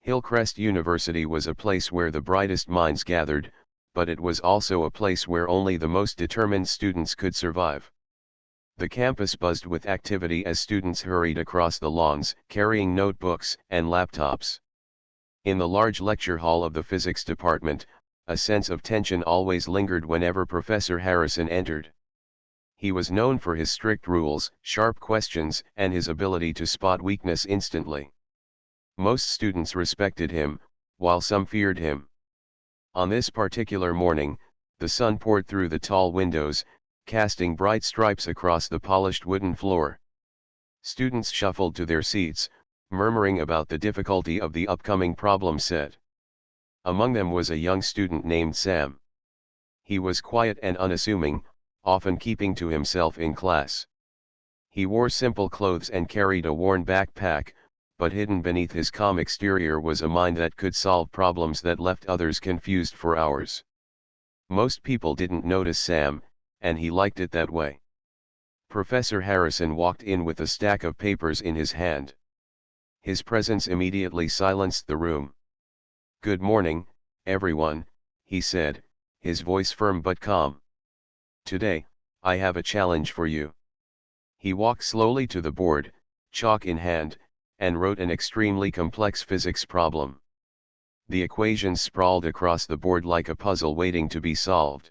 Hillcrest University was a place where the brightest minds gathered, but it was also a place where only the most determined students could survive. The campus buzzed with activity as students hurried across the lawns, carrying notebooks and laptops. In the large lecture hall of the physics department, a sense of tension always lingered whenever Professor Harrison entered. He was known for his strict rules, sharp questions, and his ability to spot weakness instantly. Most students respected him, while some feared him. On this particular morning, the sun poured through the tall windows, casting bright stripes across the polished wooden floor. Students shuffled to their seats, murmuring about the difficulty of the upcoming problem set. Among them was a young student named Sam. He was quiet and unassuming, often keeping to himself in class. He wore simple clothes and carried a worn backpack, but hidden beneath his calm exterior was a mind that could solve problems that left others confused for hours. Most people didn't notice Sam, and he liked it that way. Professor Harrison walked in with a stack of papers in his hand. His presence immediately silenced the room. "Good morning, everyone," he said, his voice firm but calm. "Today, I have a challenge for you." He walked slowly to the board, chalk in hand, and wrote an extremely complex physics problem. The equations sprawled across the board like a puzzle waiting to be solved.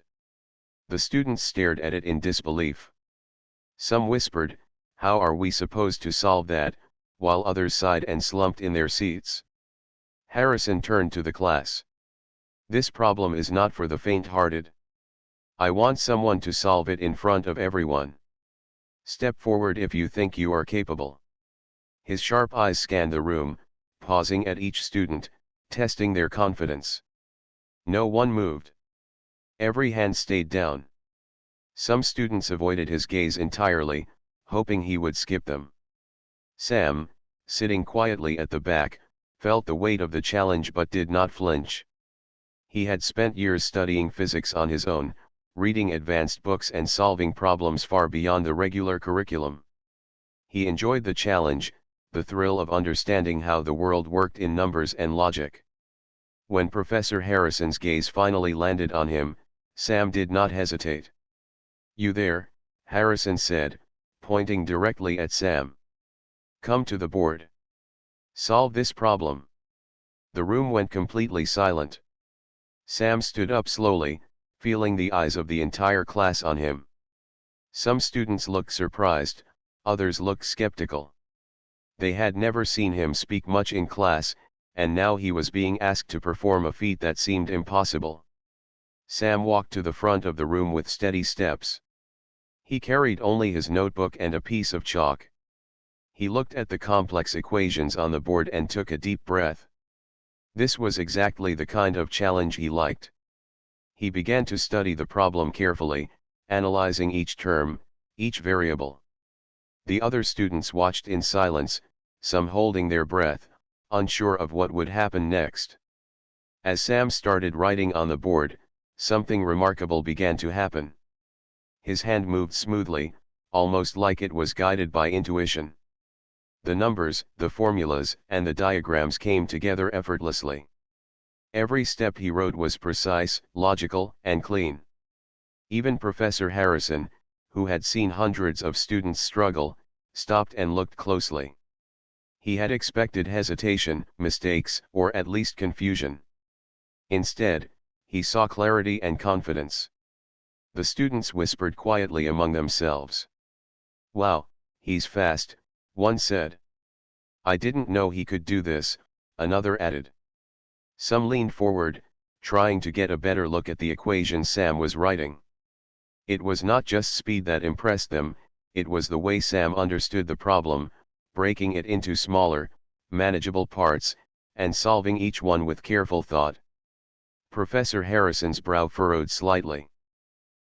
The students stared at it in disbelief. Some whispered, "How are we supposed to solve that?" while others sighed and slumped in their seats. Harrison turned to the class. "This problem is not for the faint-hearted. I want someone to solve it in front of everyone. Step forward if you think you are capable." His sharp eyes scanned the room, pausing at each student, testing their confidence. No one moved. Every hand stayed down. Some students avoided his gaze entirely, hoping he would skip them. Sam, sitting quietly at the back, felt the weight of the challenge but did not flinch. He had spent years studying physics on his own, reading advanced books and solving problems far beyond the regular curriculum. He enjoyed the challenge, the thrill of understanding how the world worked in numbers and logic. When Professor Harrison's gaze finally landed on him, Sam did not hesitate. "You there," Harrison said, pointing directly at Sam. "Come to the board. Solve this problem." The room went completely silent. Sam stood up slowly, feeling the eyes of the entire class on him. Some students looked surprised, others looked skeptical. They had never seen him speak much in class, and now he was being asked to perform a feat that seemed impossible. Sam walked to the front of the room with steady steps. He carried only his notebook and a piece of chalk. He looked at the complex equations on the board and took a deep breath. This was exactly the kind of challenge he liked. He began to study the problem carefully, analyzing each term, each variable. The other students watched in silence, some holding their breath, unsure of what would happen next. As Sam started writing on the board, something remarkable began to happen. His hand moved smoothly, almost like it was guided by intuition. The numbers, the formulas, and the diagrams came together effortlessly. Every step he wrote was precise, logical, and clean. Even Professor Harrison, who had seen hundreds of students struggle, stopped and looked closely. He had expected hesitation, mistakes, or at least confusion. Instead, he saw clarity and confidence. The students whispered quietly among themselves. "Wow, he's fast," one said. "I didn't know he could do this," another added. Some leaned forward, trying to get a better look at the equation Sam was writing. It was not just speed that impressed them, it was the way Sam understood the problem, breaking it into smaller, manageable parts, and solving each one with careful thought. Professor Harrison's brow furrowed slightly.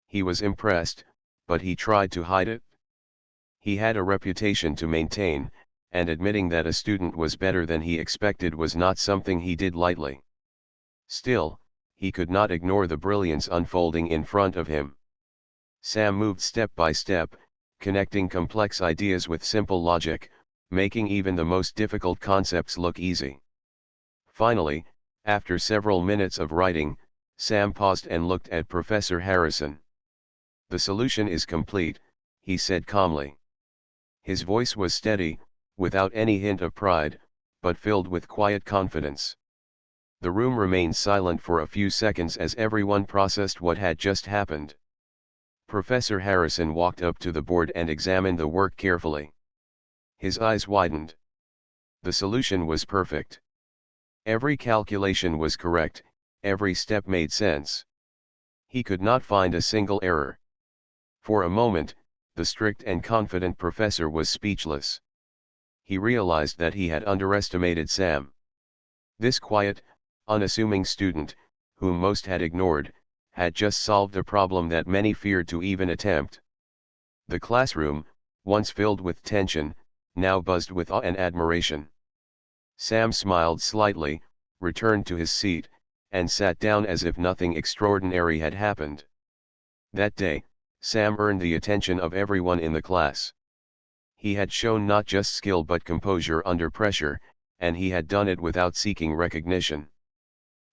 He was impressed, but he tried to hide it. He had a reputation to maintain, and admitting that a student was better than he expected was not something he did lightly. Still, he could not ignore the brilliance unfolding in front of him. Sam moved step by step, connecting complex ideas with simple logic, making even the most difficult concepts look easy. Finally, after several minutes of writing, Sam paused and looked at Professor Harrison. "The solution is complete," he said calmly. His voice was steady, without any hint of pride, but filled with quiet confidence. The room remained silent for a few seconds as everyone processed what had just happened. Professor Harrison walked up to the board and examined the work carefully. His eyes widened. The solution was perfect. Every calculation was correct, every step made sense. He could not find a single error. For a moment, the strict and confident professor was speechless. He realized that he had underestimated Sam. This quiet, unassuming student, whom most had ignored, had just solved a problem that many feared to even attempt. The classroom, once filled with tension, now buzzed with awe and admiration. Sam smiled slightly, returned to his seat, and sat down as if nothing extraordinary had happened. That day, Sam earned the attention of everyone in the class. He had shown not just skill but composure under pressure, and he had done it without seeking recognition.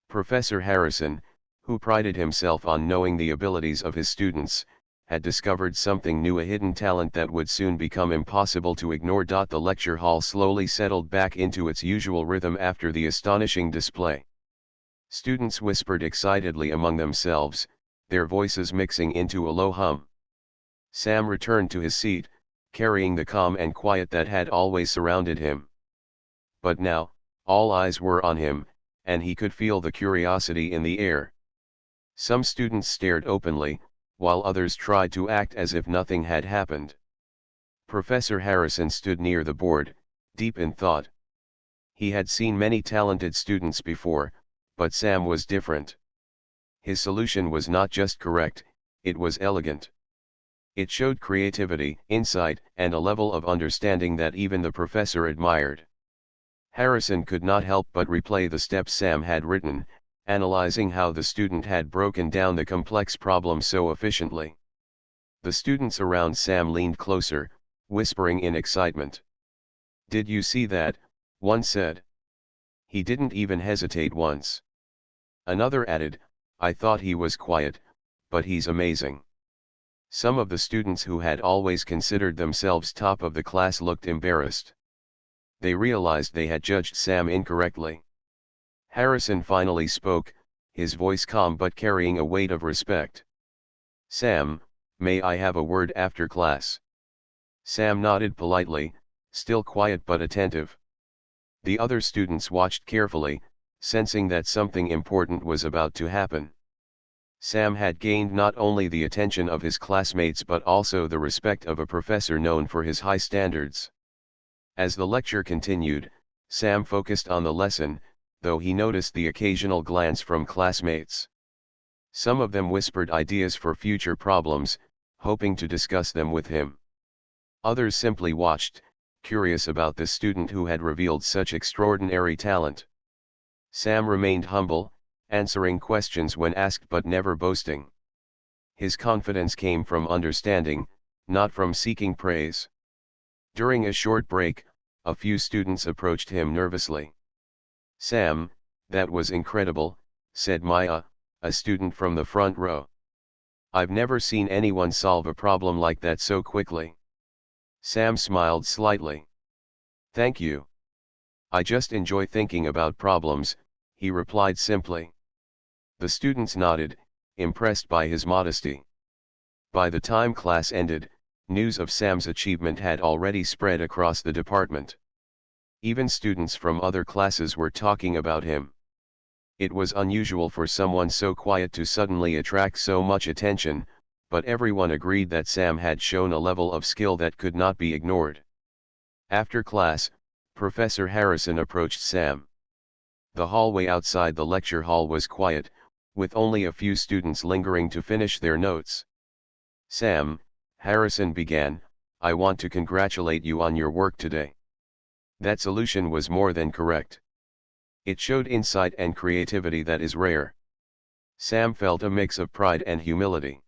Professor Harrison, who prided himself on knowing the abilities of his students, had discovered something new, a hidden talent that would soon become impossible to ignore. The lecture hall slowly settled back into its usual rhythm after the astonishing display. Students whispered excitedly among themselves, their voices mixing into a low hum. Sam returned to his seat, carrying the calm and quiet that had always surrounded him. But now, all eyes were on him, and he could feel the curiosity in the air. Some students stared openly, while others tried to act as if nothing had happened. Professor Harrison stood near the board, deep in thought. He had seen many talented students before, but Sam was different. His solution was not just correct, it was elegant. It showed creativity, insight, and a level of understanding that even the professor admired. Harrison could not help but replay the steps Sam had written, analyzing how the student had broken down the complex problem so efficiently. The students around Sam leaned closer, whispering in excitement. "Did you see that?" one said. "He didn't even hesitate once." Another added, "I thought he was quiet, but he's amazing." Some of the students who had always considered themselves top of the class looked embarrassed. They realized they had judged Sam incorrectly. Harrison finally spoke, his voice calm but carrying a weight of respect. "Sam, may I have a word after class?" Sam nodded politely, still quiet but attentive. The other students watched carefully, sensing that something important was about to happen. Sam had gained not only the attention of his classmates but also the respect of a professor known for his high standards. As the lecture continued, Sam focused on the lesson, though he noticed the occasional glance from classmates. Some of them whispered ideas for future problems, hoping to discuss them with him. Others simply watched, curious about the student who had revealed such extraordinary talent. Sam remained humble, answering questions when asked but never boasting. His confidence came from understanding, not from seeking praise. During a short break, a few students approached him nervously. "Sam, that was incredible," said Maya, a student from the front row. "I've never seen anyone solve a problem like that so quickly." Sam smiled slightly. "Thank you. I just enjoy thinking about problems," he replied simply. The students nodded, impressed by his modesty. By the time class ended, news of Sam's achievement had already spread across the department. Even students from other classes were talking about him. It was unusual for someone so quiet to suddenly attract so much attention, but everyone agreed that Sam had shown a level of skill that could not be ignored. After class, Professor Harrison approached Sam. The hallway outside the lecture hall was quiet, with only a few students lingering to finish their notes. "Sam," Harrison began, "I want to congratulate you on your work today. That solution was more than correct. It showed insight and creativity that is rare." Sam felt a mix of pride and humility.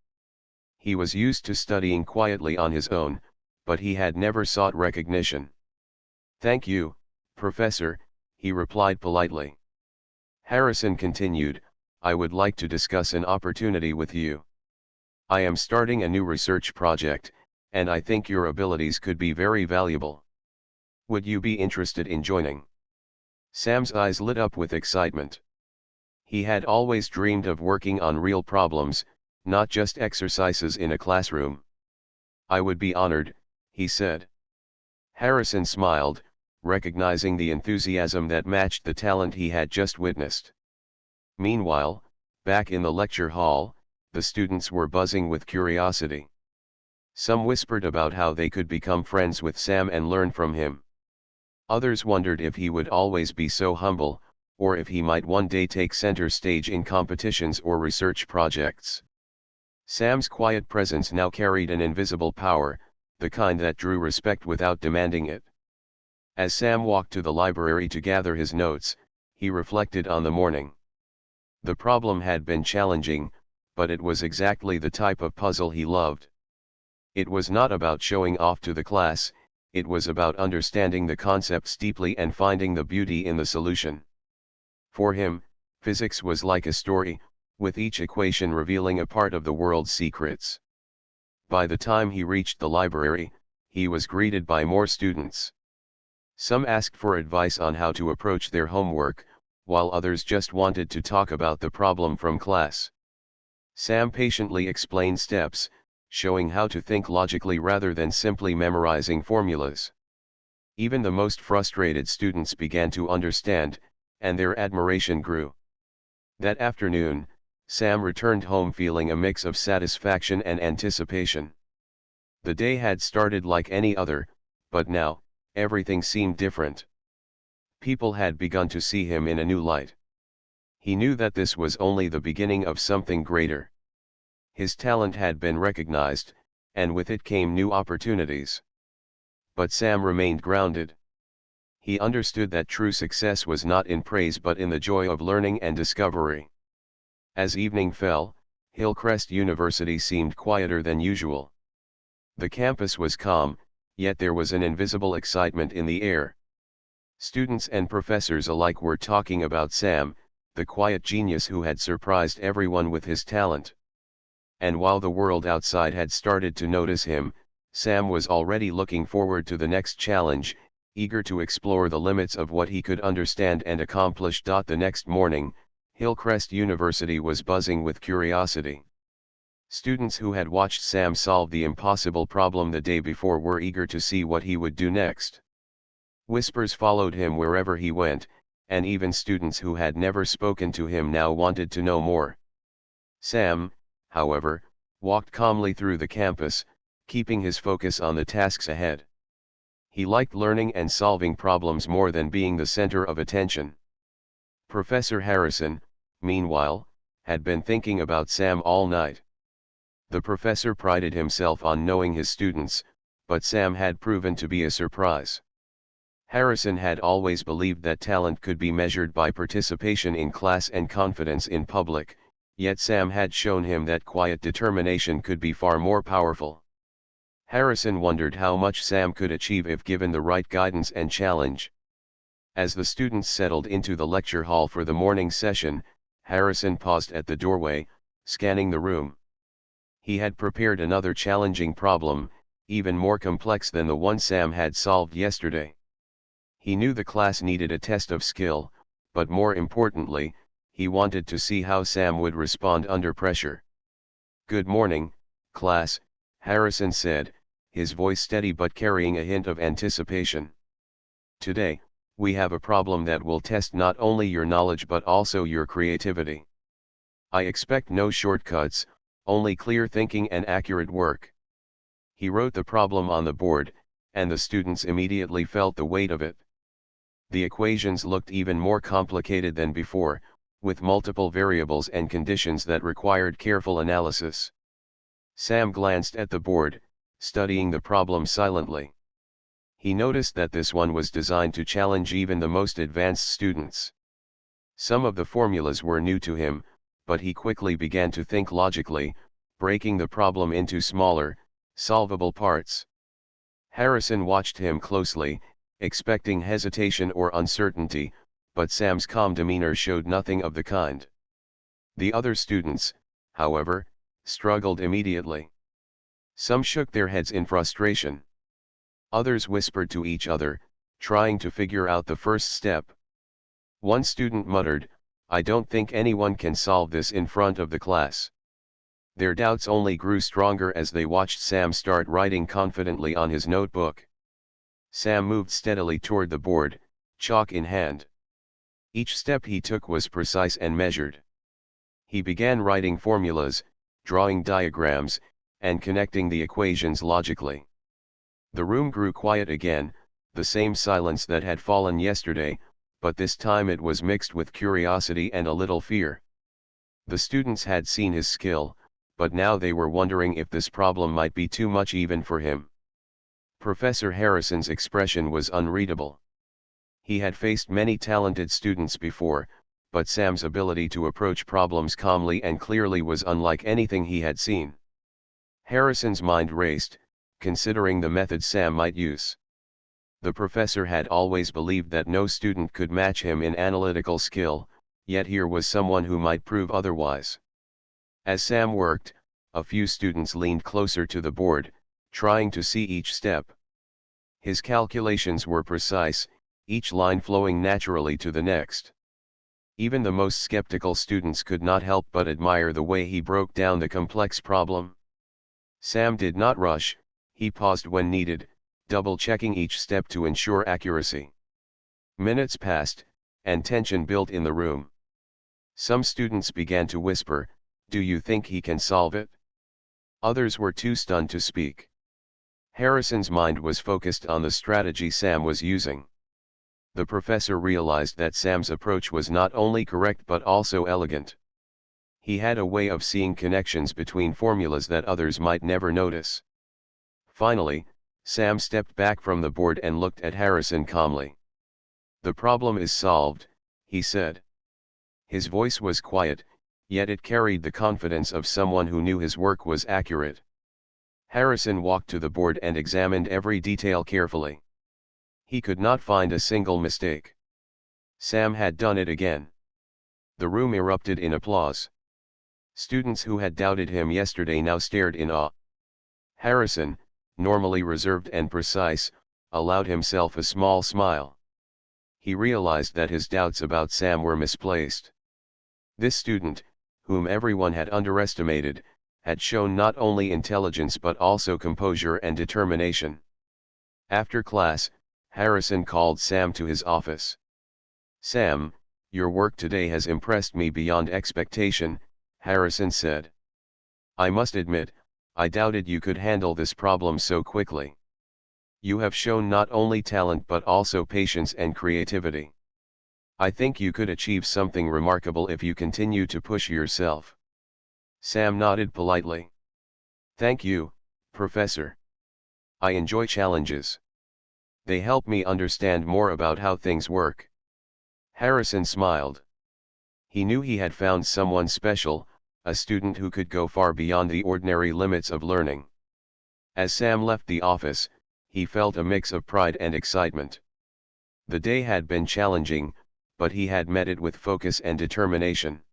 He was used to studying quietly on his own, but he had never sought recognition. "Thank you, Professor," he replied politely. Harrison continued, "I would like to discuss an opportunity with you. I am starting a new research project, and I think your abilities could be very valuable. Would you be interested in joining?" Sam's eyes lit up with excitement. He had always dreamed of working on real problems, not just exercises in a classroom. "I would be honored," he said. Harrison smiled, recognizing the enthusiasm that matched the talent he had just witnessed. Meanwhile, back in the lecture hall, the students were buzzing with curiosity. Some whispered about how they could become friends with Sam and learn from him. Others wondered if he would always be so humble, or if he might one day take center stage in competitions or research projects. Sam's quiet presence now carried an invisible power, the kind that drew respect without demanding it. As Sam walked to the library to gather his notes, he reflected on the morning. The problem had been challenging, but it was exactly the type of puzzle he loved. It was not about showing off to the class, it was about understanding the concepts deeply and finding the beauty in the solution. For him, physics was like a story, with each equation revealing a part of the world's secrets. By the time he reached the library, he was greeted by more students. Some asked for advice on how to approach their homework, while others just wanted to talk about the problem from class. Sam patiently explained steps, showing how to think logically rather than simply memorizing formulas. Even the most frustrated students began to understand, and their admiration grew. That afternoon, Sam returned home feeling a mix of satisfaction and anticipation. The day had started like any other, but now, everything seemed different. People had begun to see him in a new light. He knew that this was only the beginning of something greater. His talent had been recognized, and with it came new opportunities. But Sam remained grounded. He understood that true success was not in praise but in the joy of learning and discovery. As evening fell, Hillcrest University seemed quieter than usual. The campus was calm, yet there was an invisible excitement in the air. Students and professors alike were talking about Sam, the quiet genius who had surprised everyone with his talent. And while the world outside had started to notice him, Sam was already looking forward to the next challenge, eager to explore the limits of what he could understand and accomplish. The next morning, Hillcrest University was buzzing with curiosity. Students who had watched Sam solve the impossible problem the day before were eager to see what he would do next. Whispers followed him wherever he went, and even students who had never spoken to him now wanted to know more. Sam, however, walked calmly through the campus, keeping his focus on the tasks ahead. He liked learning and solving problems more than being the center of attention. Professor Harrison, meanwhile, had been thinking about Sam all night. The professor prided himself on knowing his students, but Sam had proven to be a surprise. Harrison had always believed that talent could be measured by participation in class and confidence in public, yet Sam had shown him that quiet determination could be far more powerful. Harrison wondered how much Sam could achieve if given the right guidance and challenge. As the students settled into the lecture hall for the morning session, Harrison paused at the doorway, scanning the room. He had prepared another challenging problem, even more complex than the one Sam had solved yesterday. He knew the class needed a test of skill, but more importantly, he wanted to see how Sam would respond under pressure. "Good morning, class," Harrison said, his voice steady but carrying a hint of anticipation. "Today, we have a problem that will test not only your knowledge but also your creativity. I expect no shortcuts, only clear thinking and accurate work." He wrote the problem on the board, and the students immediately felt the weight of it. The equations looked even more complicated than before, with multiple variables and conditions that required careful analysis. Sam glanced at the board, studying the problem silently. He noticed that this one was designed to challenge even the most advanced students. Some of the formulas were new to him, but he quickly began to think logically, breaking the problem into smaller, solvable parts. Harrison watched him closely, expecting hesitation or uncertainty, but Sam's calm demeanor showed nothing of the kind. The other students, however, struggled immediately. Some shook their heads in frustration. Others whispered to each other, trying to figure out the first step. One student muttered, "I don't think anyone can solve this in front of the class." Their doubts only grew stronger as they watched Sam start writing confidently on his notebook. Sam moved steadily toward the board, chalk in hand. Each step he took was precise and measured. He began writing formulas, drawing diagrams, and connecting the equations logically. The room grew quiet again, the same silence that had fallen yesterday, but this time it was mixed with curiosity and a little fear. The students had seen his skill, but now they were wondering if this problem might be too much even for him. Professor Harrison's expression was unreadable. He had faced many talented students before, but Sam's ability to approach problems calmly and clearly was unlike anything he had seen. Harrison's mind raced, considering the method Sam might use. The professor had always believed that no student could match him in analytical skill, yet here was someone who might prove otherwise. As Sam worked, a few students leaned closer to the board, trying to see each step. His calculations were precise, each line flowing naturally to the next. Even the most skeptical students could not help but admire the way he broke down the complex problem. Sam did not rush, he paused when needed, double-checking each step to ensure accuracy. Minutes passed, and tension built in the room. Some students began to whisper, "Do you think he can solve it?" Others were too stunned to speak. Harrison's mind was focused on the strategy Sam was using. The professor realized that Sam's approach was not only correct but also elegant. He had a way of seeing connections between formulas that others might never notice. Finally, Sam stepped back from the board and looked at Harrison calmly. "The problem is solved," he said. His voice was quiet, yet it carried the confidence of someone who knew his work was accurate. Harrison walked to the board and examined every detail carefully. He could not find a single mistake. Sam had done it again. The room erupted in applause. Students who had doubted him yesterday now stared in awe. Harrison, normally reserved and precise, allowed himself a small smile. He realized that his doubts about Sam were misplaced. This student, whom everyone had underestimated, had shown not only intelligence but also composure and determination. After class, Harrison called Sam to his office. "Sam, your work today has impressed me beyond expectation," Harrison said. "I must admit, I doubted you could handle this problem so quickly. You have shown not only talent but also patience and creativity. I think you could achieve something remarkable if you continue to push yourself." Sam nodded politely. "Thank you, Professor. I enjoy challenges. They help me understand more about how things work." Harrison smiled. He knew he had found someone special, a student who could go far beyond the ordinary limits of learning. As Sam left the office, he felt a mix of pride and excitement. The day had been challenging, but he had met it with focus and determination.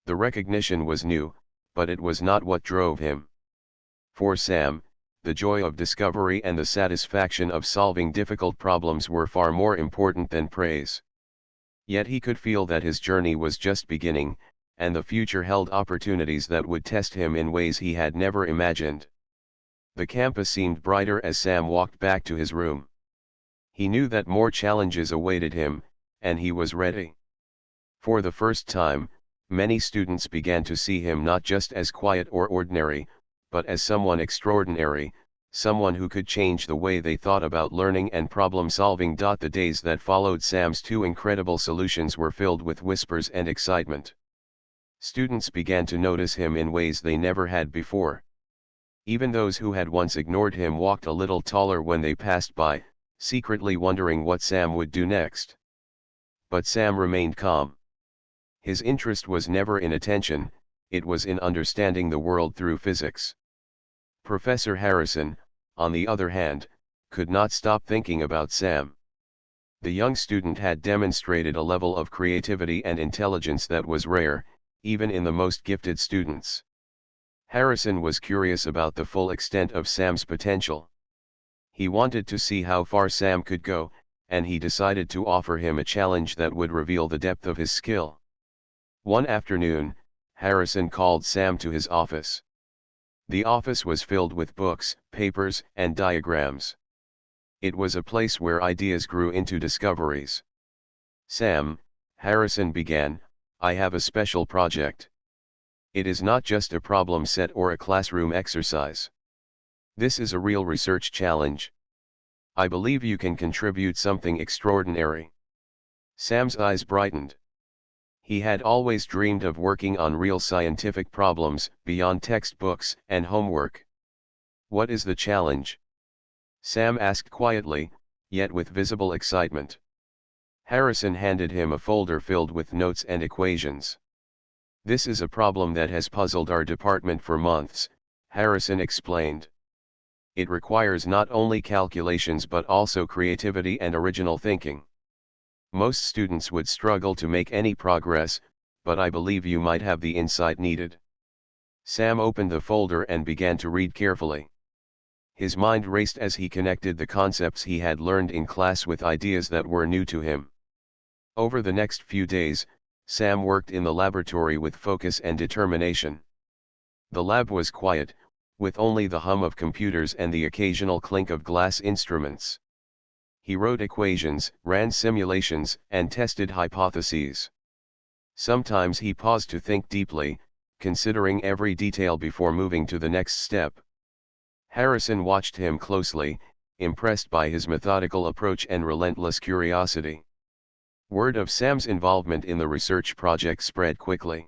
The recognition was new, but it was not what drove him. For Sam, the joy of discovery and the satisfaction of solving difficult problems were far more important than praise. Yet he could feel that his journey was just beginning, and the future held opportunities that would test him in ways he had never imagined. The campus seemed brighter as Sam walked back to his room. He knew that more challenges awaited him, and he was ready. For the first time, many students began to see him not just as quiet or ordinary, but as someone extraordinary, someone who could change the way they thought about learning and problem-solving. The days that followed Sam's two incredible solutions were filled with whispers and excitement. Students began to notice him in ways they never had before. Even those who had once ignored him walked a little taller when they passed by, secretly wondering what Sam would do next. But Sam remained calm. His interest was never in attention, it was in understanding the world through physics. Professor Harrison, on the other hand, could not stop thinking about Sam. The young student had demonstrated a level of creativity and intelligence that was rare, even in the most gifted students. Harrison was curious about the full extent of Sam's potential. He wanted to see how far Sam could go, and he decided to offer him a challenge that would reveal the depth of his skill. One afternoon, Harrison called Sam to his office. The office was filled with books, papers, and diagrams. It was a place where ideas grew into discoveries. "Sam," Harrison began, "I have a special project. It is not just a problem set or a classroom exercise. This is a real research challenge. I believe you can contribute something extraordinary." Sam's eyes brightened. He had always dreamed of working on real scientific problems, beyond textbooks and homework. "What is the challenge?" Sam asked quietly, yet with visible excitement. Harrison handed him a folder filled with notes and equations. "This is a problem that has puzzled our department for months," Harrison explained. "It requires not only calculations but also creativity and original thinking. Most students would struggle to make any progress, but I believe you might have the insight needed." Sam opened the folder and began to read carefully. His mind raced as he connected the concepts he had learned in class with ideas that were new to him. Over the next few days, Sam worked in the laboratory with focus and determination. The lab was quiet, with only the hum of computers and the occasional clink of glass instruments. He wrote equations, ran simulations, and tested hypotheses. Sometimes he paused to think deeply, considering every detail before moving to the next step. Harrison watched him closely, impressed by his methodical approach and relentless curiosity. Word of Sam's involvement in the research project spread quickly.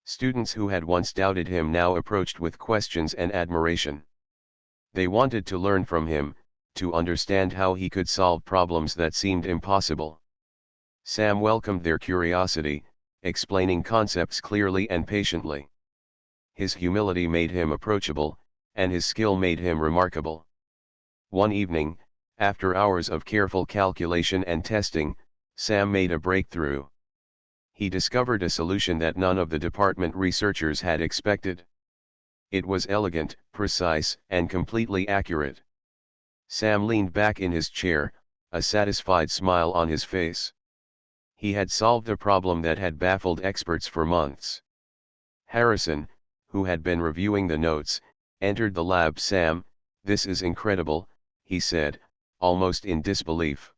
Students who had once doubted him now approached with questions and admiration. They wanted to learn from him, to understand how he could solve problems that seemed impossible. Sam welcomed their curiosity, explaining concepts clearly and patiently. His humility made him approachable, and his skill made him remarkable. One evening, after hours of careful calculation and testing, Sam made a breakthrough. He discovered a solution that none of the department researchers had expected. It was elegant, precise, and completely accurate. Sam leaned back in his chair, a satisfied smile on his face. He had solved a problem that had baffled experts for months. Harrison, who had been reviewing the notes, entered the lab. "Sam, this is incredible," he said, almost in disbelief.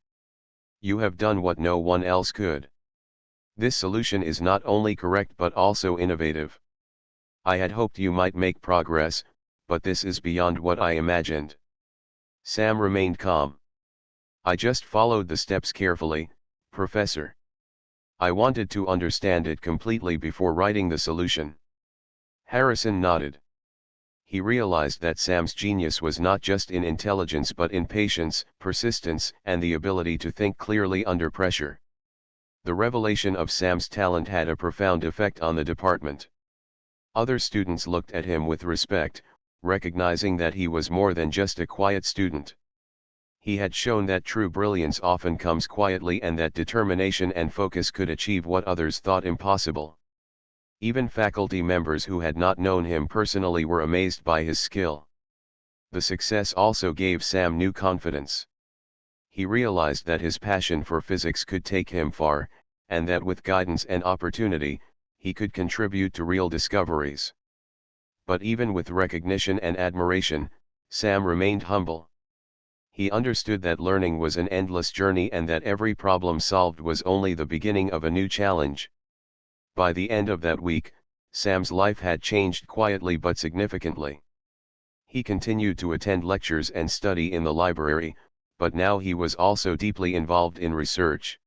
"You have done what no one else could. This solution is not only correct but also innovative. I had hoped you might make progress, but this is beyond what I imagined." Sam remained calm. "I just followed the steps carefully, Professor. I wanted to understand it completely before writing the solution." Harrison nodded. He realized that Sam's genius was not just in intelligence but in patience, persistence, and the ability to think clearly under pressure. The revelation of Sam's talent had a profound effect on the department. Other students looked at him with respect, recognizing that he was more than just a quiet student. He had shown that true brilliance often comes quietly and that determination and focus could achieve what others thought impossible. Even faculty members who had not known him personally were amazed by his skill. The success also gave Sam new confidence. He realized that his passion for physics could take him far, and that with guidance and opportunity, he could contribute to real discoveries. But even with recognition and admiration, Sam remained humble. He understood that learning was an endless journey and that every problem solved was only the beginning of a new challenge. By the end of that week, Sam's life had changed quietly but significantly. He continued to attend lectures and study in the library, but now he was also deeply involved in research.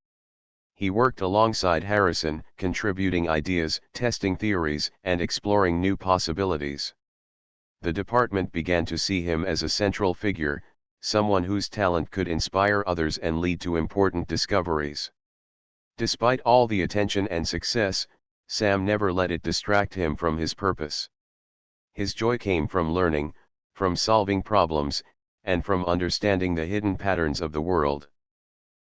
He worked alongside Harrison, contributing ideas, testing theories, and exploring new possibilities. The department began to see him as a central figure, someone whose talent could inspire others and lead to important discoveries. Despite all the attention and success, Sam never let it distract him from his purpose. His joy came from learning, from solving problems, and from understanding the hidden patterns of the world.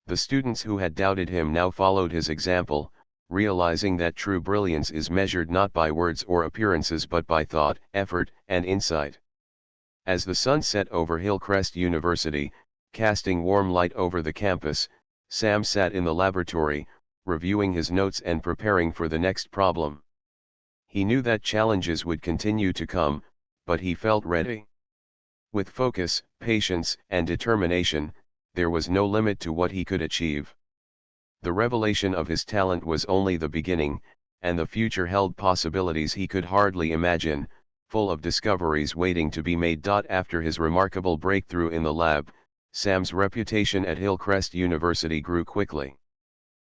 The students who had doubted him now followed his example, realizing that true brilliance is measured not by words or appearances but by thought, effort, and insight. As the sun set over Hillcrest University, casting warm light over the campus, Sam sat in the laboratory, reviewing his notes and preparing for the next problem. He knew that challenges would continue to come, but he felt ready. With focus, patience, and determination, there was no limit to what he could achieve. The revelation of his talent was only the beginning, and the future held possibilities he could hardly imagine, full of discoveries waiting to be made. After his remarkable breakthrough in the lab, Sam's reputation at Hillcrest University grew quickly.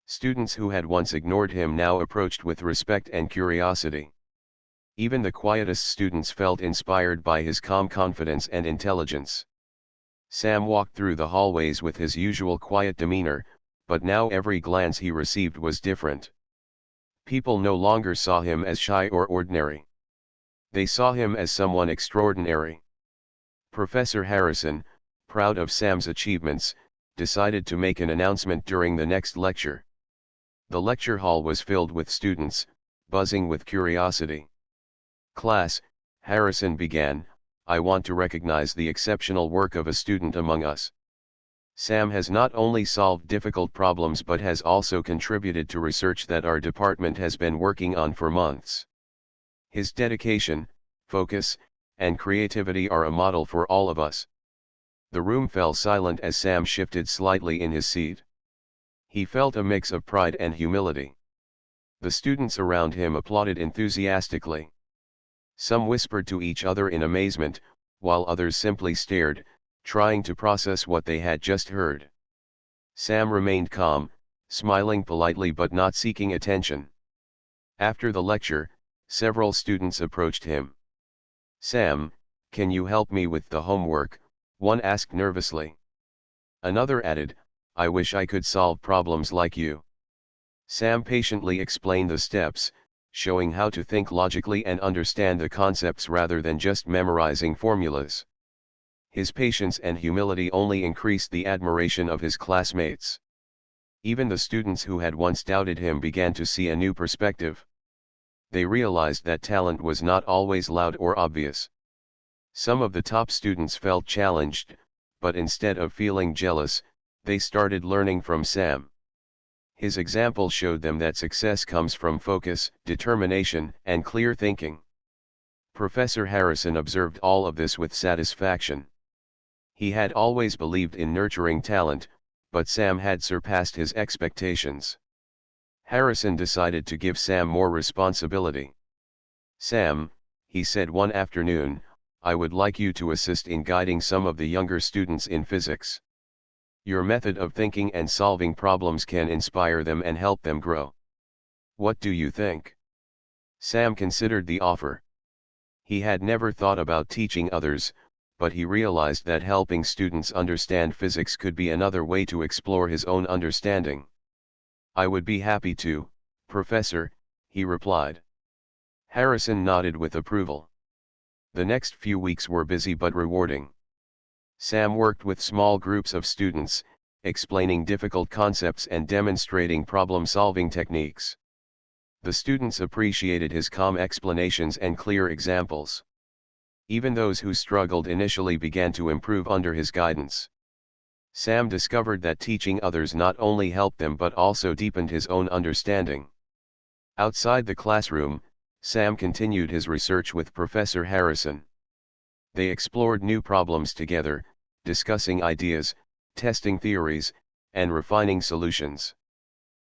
Students who had once ignored him now approached with respect and curiosity. Even the quietest students felt inspired by his calm confidence and intelligence. Sam walked through the hallways with his usual quiet demeanor, but now every glance he received was different. People no longer saw him as shy or ordinary. They saw him as someone extraordinary. Professor Harrison, proud of Sam's achievements, decided to make an announcement during the next lecture. The lecture hall was filled with students, buzzing with curiosity. "Class," Harrison began, "I want to recognize the exceptional work of a student among us. Sam has not only solved difficult problems but has also contributed to research that our department has been working on for months. His dedication, focus, and creativity are a model for all of us." The room fell silent as Sam shifted slightly in his seat. He felt a mix of pride and humility. The students around him applauded enthusiastically. Some whispered to each other in amazement, while others simply stared, trying to process what they had just heard. Sam remained calm, smiling politely but not seeking attention. After the lecture, several students approached him. "Sam, can you help me with the homework?" one asked nervously. Another added, "I wish I could solve problems like you." Sam patiently explained the steps, showing how to think logically and understand the concepts rather than just memorizing formulas. His patience and humility only increased the admiration of his classmates. Even the students who had once doubted him began to see a new perspective. They realized that talent was not always loud or obvious. Some of the top students felt challenged, but instead of feeling jealous, they started learning from Sam. His example showed them that success comes from focus, determination, and clear thinking. Professor Harrison observed all of this with satisfaction. He had always believed in nurturing talent, but Sam had surpassed his expectations. Harrison decided to give Sam more responsibility. "Sam," he said one afternoon, "I would like you to assist in guiding some of the younger students in physics. Your method of thinking and solving problems can inspire them and help them grow. What do you think?" Sam considered the offer. He had never thought about teaching others, but he realized that helping students understand physics could be another way to explore his own understanding. "I would be happy to, Professor," he replied. Harrison nodded with approval. The next few weeks were busy but rewarding. Sam worked with small groups of students, explaining difficult concepts and demonstrating problem-solving techniques. The students appreciated his calm explanations and clear examples. Even those who struggled initially began to improve under his guidance. Sam discovered that teaching others not only helped them but also deepened his own understanding. Outside the classroom, Sam continued his research with Professor Harrison. They explored new problems together, discussing ideas, testing theories, and refining solutions.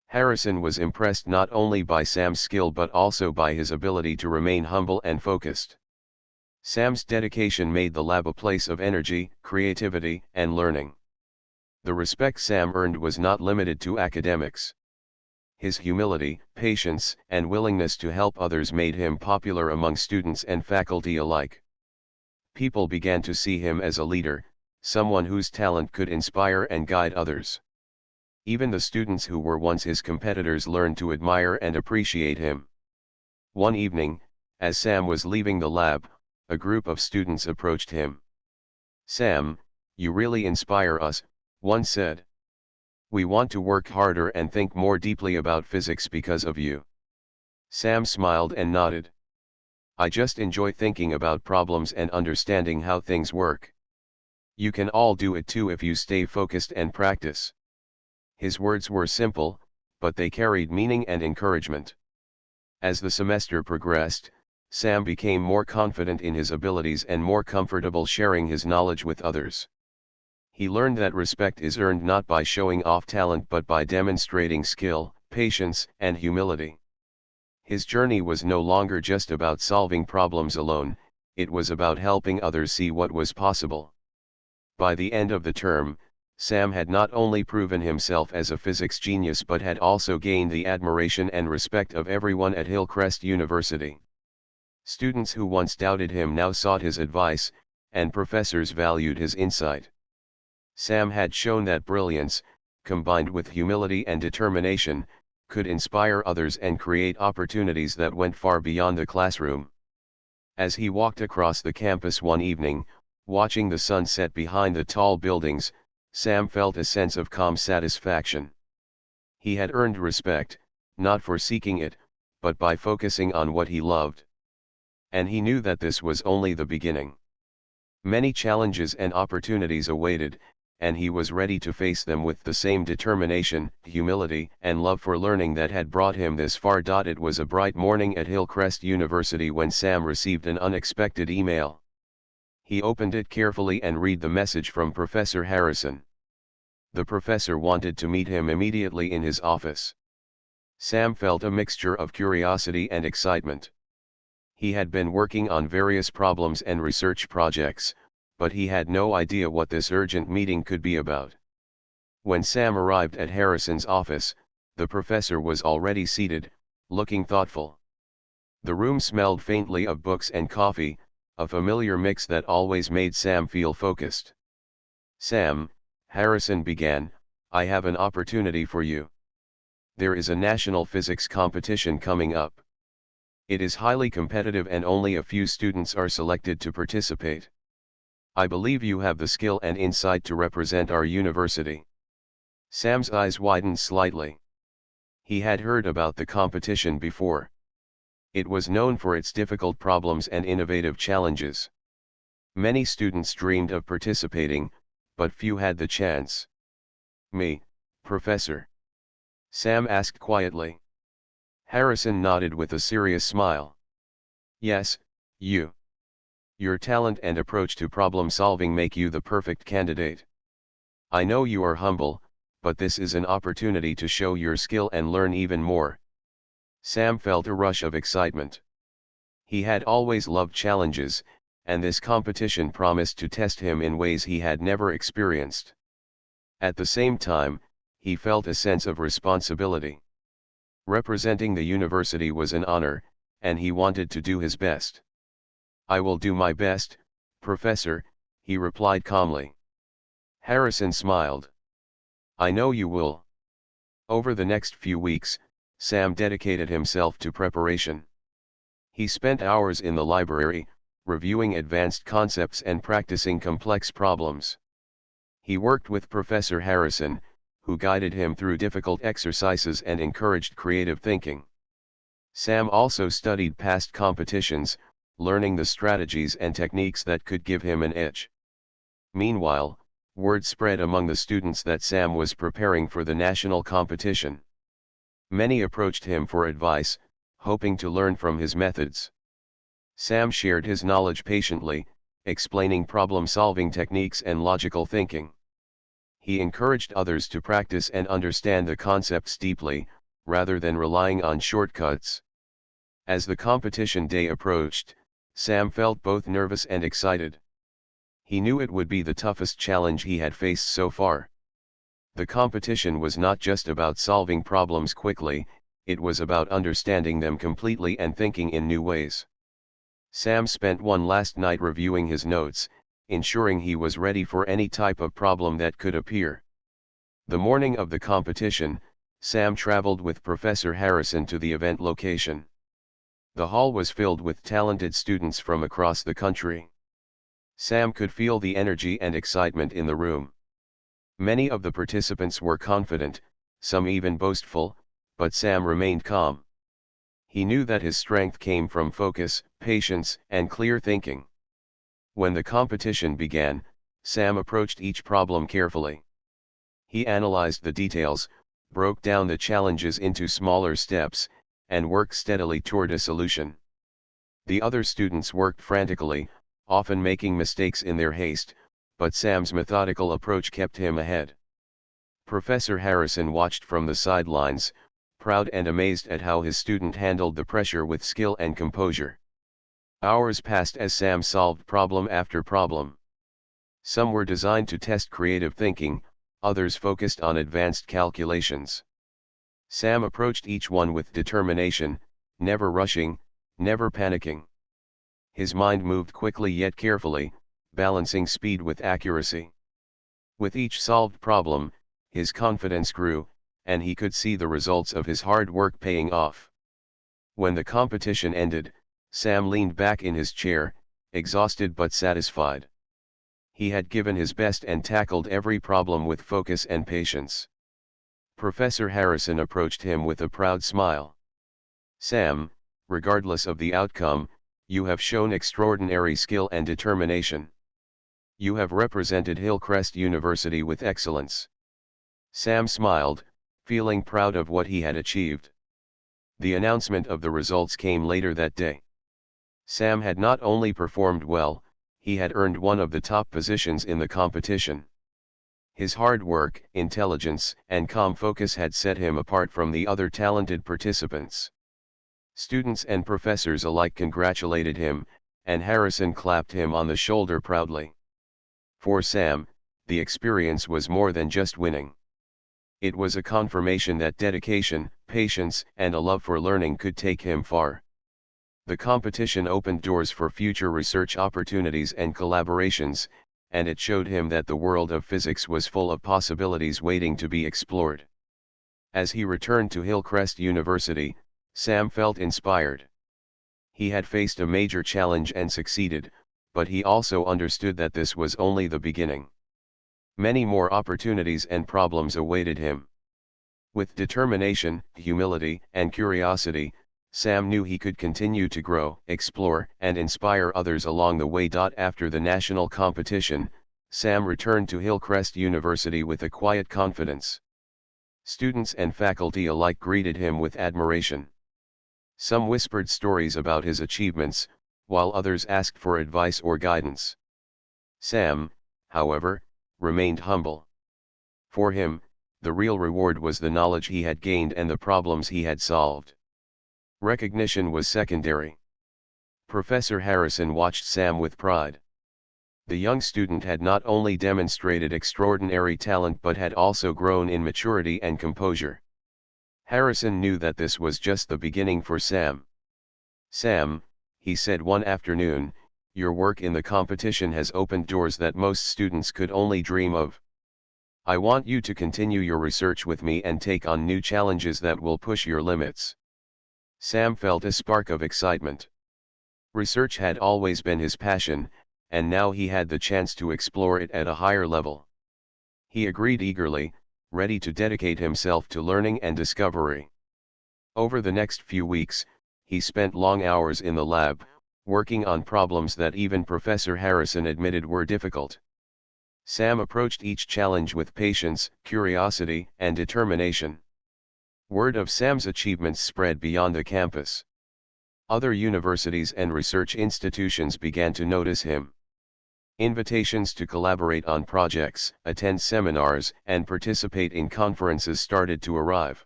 Harrison was impressed not only by Sam's skill but also by his ability to remain humble and focused. Sam's dedication made the lab a place of energy, creativity, and learning. The respect Sam earned was not limited to academics. His humility, patience, and willingness to help others made him popular among students and faculty alike. People began to see him as a leader, someone whose talent could inspire and guide others. Even the students who were once his competitors learned to admire and appreciate him. One evening, as Sam was leaving the lab, a group of students approached him. "Sam, you really inspire us," one said. We want to work harder and think more deeply about physics because of you. Sam smiled and nodded. I just enjoy thinking about problems and understanding how things work. You can all do it too if you stay focused and practice. His words were simple, but they carried meaning and encouragement. As the semester progressed, Sam became more confident in his abilities and more comfortable sharing his knowledge with others. He learned that respect is earned not by showing off talent but by demonstrating skill, patience, and humility. His journey was no longer just about solving problems alone, it was about helping others see what was possible. By the end of the term, Sam had not only proven himself as a physics genius but had also gained the admiration and respect of everyone at Hillcrest University. Students who once doubted him now sought his advice, and professors valued his insight. Sam had shown that brilliance, combined with humility and determination, could inspire others and create opportunities that went far beyond the classroom. As he walked across the campus one evening, watching the sun set behind the tall buildings, Sam felt a sense of calm satisfaction. He had earned respect, not for seeking it, but by focusing on what he loved. And he knew that this was only the beginning. Many challenges and opportunities awaited, and he was ready to face them with the same determination, humility, and love for learning that had brought him this far. It was a bright morning at Hillcrest University when Sam received an unexpected email. He opened it carefully and read the message from Professor Harrison. The professor wanted to meet him immediately in his office. Sam felt a mixture of curiosity and excitement. He had been working on various problems and research projects, but he had no idea what this urgent meeting could be about. When Sam arrived at Harrison's office, the professor was already seated, looking thoughtful. The room smelled faintly of books and coffee, a familiar mix that always made Sam feel focused. Sam, Harrison began, I have an opportunity for you. There is a national physics competition coming up. It is highly competitive and only a few students are selected to participate. I believe you have the skill and insight to represent our university. Sam's eyes widened slightly. He had heard about the competition before. It was known for its difficult problems and innovative challenges. Many students dreamed of participating, but few had the chance. Me, Professor? Sam asked quietly. Harrison nodded with a serious smile. Yes, you. Your talent and approach to problem solving make you the perfect candidate. I know you are humble, but this is an opportunity to show your skill and learn even more. Sam felt a rush of excitement. He had always loved challenges, and this competition promised to test him in ways he had never experienced. At the same time, he felt a sense of responsibility. Representing the university was an honor, and he wanted to do his best. I will do my best, Professor, he replied calmly. Harrison smiled. I know you will. Over the next few weeks, Sam dedicated himself to preparation. He spent hours in the library, reviewing advanced concepts and practicing complex problems. He worked with Professor Harrison, who guided him through difficult exercises and encouraged creative thinking. Sam also studied past competitions, learning the strategies and techniques that could give him an edge. Meanwhile, word spread among the students that Sam was preparing for the national competition. Many approached him for advice, hoping to learn from his methods. Sam shared his knowledge patiently, explaining problem-solving techniques and logical thinking. He encouraged others to practice and understand the concepts deeply, rather than relying on shortcuts. As the competition day approached, Sam felt both nervous and excited. He knew it would be the toughest challenge he had faced so far. The competition was not just about solving problems quickly, it was about understanding them completely and thinking in new ways. Sam spent one last night reviewing his notes, ensuring he was ready for any type of problem that could appear. The morning of the competition, Sam traveled with Professor Harrison to the event location. The hall was filled with talented students from across the country. Sam could feel the energy and excitement in the room. Many of the participants were confident, some even boastful, but Sam remained calm. He knew that his strength came from focus, patience, and clear thinking. When the competition began, Sam approached each problem carefully. He analyzed the details, broke down the challenges into smaller steps, and worked steadily toward a solution. The other students worked frantically, often making mistakes in their haste, but Sam's methodical approach kept him ahead. Professor Harrison watched from the sidelines, proud and amazed at how his student handled the pressure with skill and composure. Hours passed as Sam solved problem after problem. Some were designed to test creative thinking, others focused on advanced calculations. Sam approached each one with determination, never rushing, never panicking. His mind moved quickly yet carefully, balancing speed with accuracy. With each solved problem, his confidence grew, and he could see the results of his hard work paying off. When the competition ended, Sam leaned back in his chair, exhausted but satisfied. He had given his best and tackled every problem with focus and patience. Professor Harrison approached him with a proud smile. "Sam, regardless of the outcome, you have shown extraordinary skill and determination. You have represented Hillcrest University with excellence." Sam smiled, feeling proud of what he had achieved. The announcement of the results came later that day. Sam had not only performed well, he had earned one of the top positions in the competition. His hard work, intelligence, and calm focus had set him apart from the other talented participants. Students and professors alike congratulated him, and Harrison clapped him on the shoulder proudly. For Sam, the experience was more than just winning. It was a confirmation that dedication, patience, and a love for learning could take him far. The competition opened doors for future research opportunities and collaborations, and it showed him that the world of physics was full of possibilities waiting to be explored. As he returned to Hillcrest University, Sam felt inspired. He had faced a major challenge and succeeded, but he also understood that this was only the beginning. Many more opportunities and problems awaited him. With determination, humility, and curiosity, Sam knew he could continue to grow, explore, and inspire others along the way. After the national competition, Sam returned to Hillcrest University with a quiet confidence. Students and faculty alike greeted him with admiration. Some whispered stories about his achievements, while others asked for advice or guidance. Sam, however, remained humble. For him, the real reward was the knowledge he had gained and the problems he had solved. Recognition was secondary. Professor Harrison watched Sam with pride. The young student had not only demonstrated extraordinary talent but had also grown in maturity and composure. Harrison knew that this was just the beginning for Sam. "Sam," he said one afternoon, "your work in the competition has opened doors that most students could only dream of. I want you to continue your research with me and take on new challenges that will push your limits." Sam felt a spark of excitement. Research had always been his passion, and now he had the chance to explore it at a higher level. He agreed eagerly, ready to dedicate himself to learning and discovery. Over the next few weeks, he spent long hours in the lab, working on problems that even Professor Harrison admitted were difficult. Sam approached each challenge with patience, curiosity, and determination. Word of Sam's achievements spread beyond the campus. Other universities and research institutions began to notice him. Invitations to collaborate on projects, attend seminars, and participate in conferences started to arrive.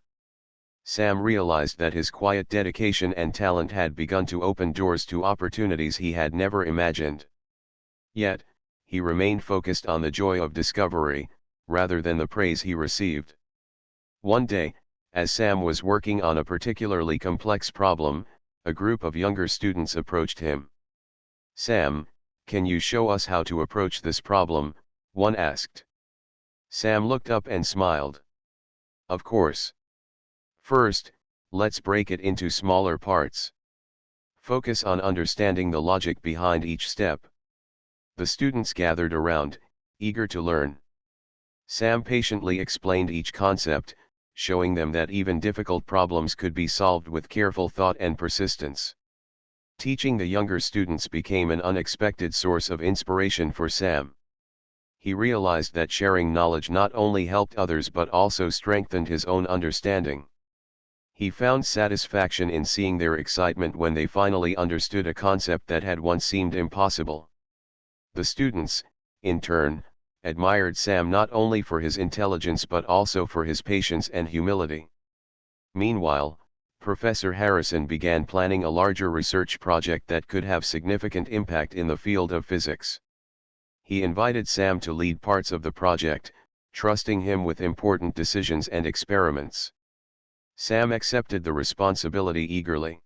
Sam realized that his quiet dedication and talent had begun to open doors to opportunities he had never imagined. Yet, he remained focused on the joy of discovery, rather than the praise he received. One day, as Sam was working on a particularly complex problem, a group of younger students approached him. "Sam, can you show us how to approach this problem?" one asked. Sam looked up and smiled. "Of course. First, let's break it into smaller parts. Focus on understanding the logic behind each step." The students gathered around, eager to learn. Sam patiently explained each concept, showing them that even difficult problems could be solved with careful thought and persistence. Teaching the younger students became an unexpected source of inspiration for Sam. He realized that sharing knowledge not only helped others but also strengthened his own understanding. He found satisfaction in seeing their excitement when they finally understood a concept that had once seemed impossible. The students, in turn, admired Sam not only for his intelligence but also for his patience and humility. Meanwhile, Professor Harrison began planning a larger research project that could have significant impact in the field of physics. He invited Sam to lead parts of the project, trusting him with important decisions and experiments. Sam accepted the responsibility eagerly.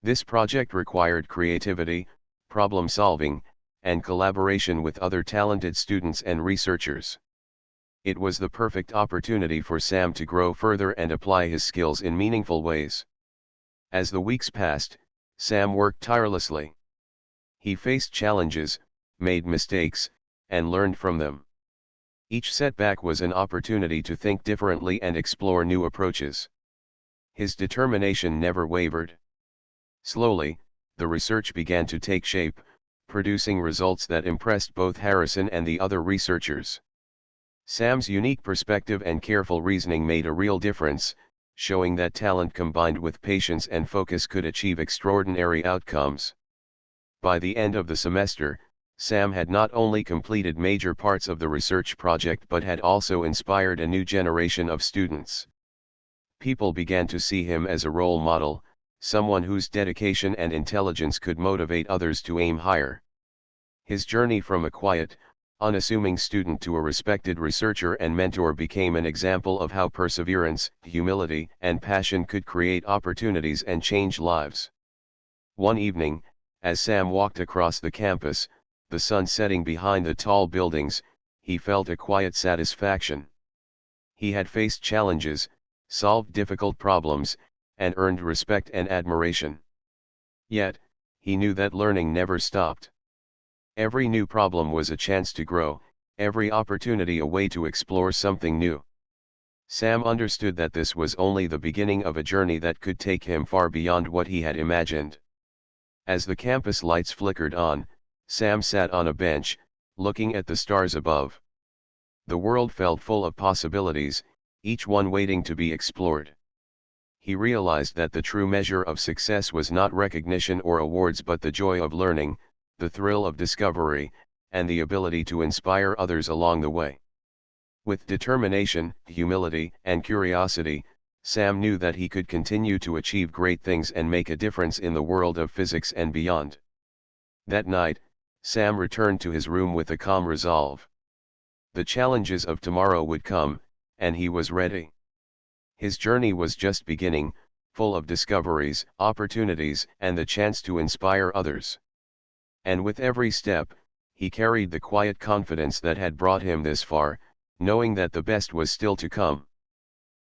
This project required creativity, problem solving, and collaboration with other talented students and researchers. It was the perfect opportunity for Sam to grow further and apply his skills in meaningful ways. As the weeks passed, Sam worked tirelessly. He faced challenges, made mistakes, and learned from them. Each setback was an opportunity to think differently and explore new approaches. His determination never wavered. Slowly, the research began to take shape, producing results that impressed both Harrison and the other researchers. Sam's unique perspective and careful reasoning made a real difference, showing that talent combined with patience and focus could achieve extraordinary outcomes. By the end of the semester, Sam had not only completed major parts of the research project but had also inspired a new generation of students. People began to see him as a role model, someone whose dedication and intelligence could motivate others to aim higher. His journey from a quiet, unassuming student to a respected researcher and mentor became an example of how perseverance, humility, and passion could create opportunities and change lives. One evening, as Sam walked across the campus, the sun setting behind the tall buildings, he felt a quiet satisfaction. He had faced challenges, solved difficult problems, and earned respect and admiration. Yet, he knew that learning never stopped. Every new problem was a chance to grow, every opportunity a way to explore something new. Sam understood that this was only the beginning of a journey that could take him far beyond what he had imagined. As the campus lights flickered on, Sam sat on a bench, looking at the stars above. The world felt full of possibilities, each one waiting to be explored. He realized that the true measure of success was not recognition or awards but the joy of learning, the thrill of discovery, and the ability to inspire others along the way. With determination, humility, and curiosity, Sam knew that he could continue to achieve great things and make a difference in the world of physics and beyond. That night, Sam returned to his room with a calm resolve. The challenges of tomorrow would come, and he was ready. His journey was just beginning, full of discoveries, opportunities, and the chance to inspire others. And with every step, he carried the quiet confidence that had brought him this far, knowing that the best was still to come.